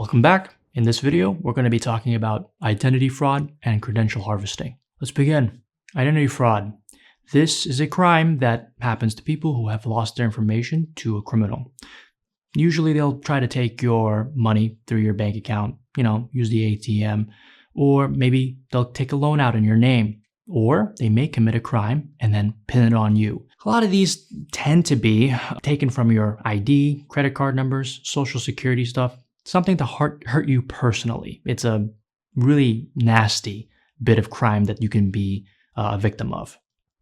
Welcome back. In this video, we're going to be talking about identity fraud and credential harvesting. Let's begin. Identity fraud. This is a crime that happens to people who have lost their information to a criminal. Usually they'll try to take your money through your bank account, use the ATM, or maybe they'll take a loan out in your name, or they may commit a crime and then pin it on you. A lot of these tend to be taken from your ID, credit card numbers, social security stuff, something to hurt you personally. It's a really nasty bit of crime that you can be a victim of.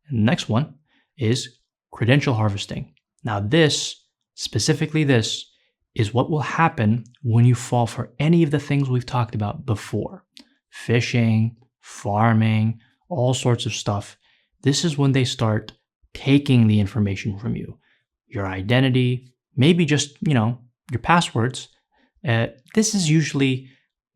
And the next one is credential harvesting. Now specifically this, is what will happen when you fall for any of the things we've talked about before. Phishing, farming, all sorts of stuff. This is when they start taking the information from you. Your identity, maybe just, your passwords. This is usually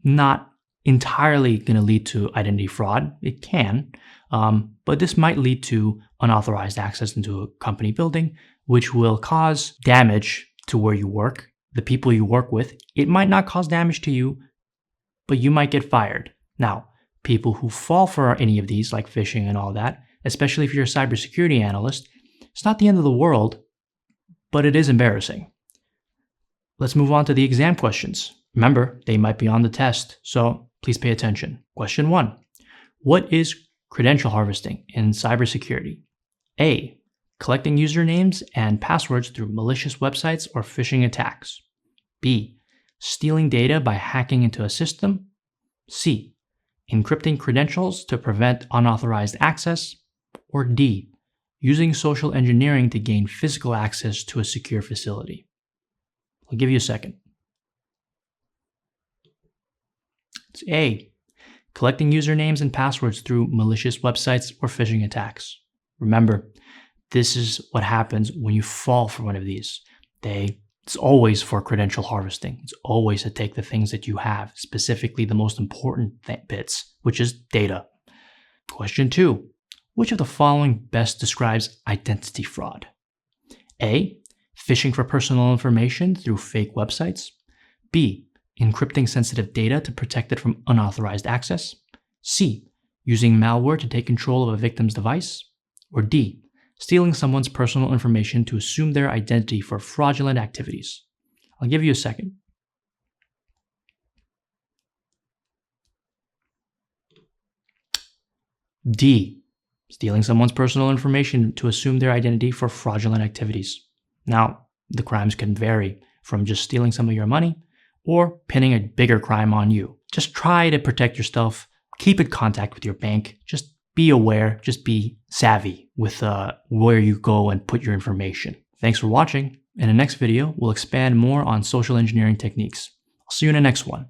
not entirely going to lead to identity fraud. It can, but this might lead to unauthorized access into a company building, which will cause damage to where you work, the people you work with. It might not cause damage to you, but you might get fired. Now, people who fall for any of these, like phishing and all that, especially if you're a cybersecurity analyst, it's not the end of the world, but it is embarrassing. Let's move on to the exam questions. Remember, they might be on the test, so please pay attention. Question 1. What is credential harvesting in cybersecurity? A. Collecting usernames and passwords through malicious websites or phishing attacks. B. Stealing data by hacking into a system. C. Encrypting credentials to prevent unauthorized access. Or D. Using social engineering to gain physical access to a secure facility. I'll give you a second. It's A. Collecting usernames and passwords through malicious websites or phishing attacks. Remember, this is what happens when you fall for one of these. It's always for credential harvesting. It's always to take the things that you have, specifically the most important bits, which is data. Question 2. Which of the following best describes identity fraud? A. Phishing for personal information through fake websites. B. Encrypting sensitive data to protect it from unauthorized access. C. Using malware to take control of a victim's device. Or D. Stealing someone's personal information to assume their identity for fraudulent activities. I'll give you a second. D. Stealing someone's personal information to assume their identity for fraudulent activities. Now, the crimes can vary from just stealing some of your money or pinning a bigger crime on you. Just try to protect yourself. Keep in contact with your bank. Just be aware. Just be savvy with where you go and put your information. Thanks for watching. In the next video, we'll expand more on social engineering techniques. I'll see you in the next one.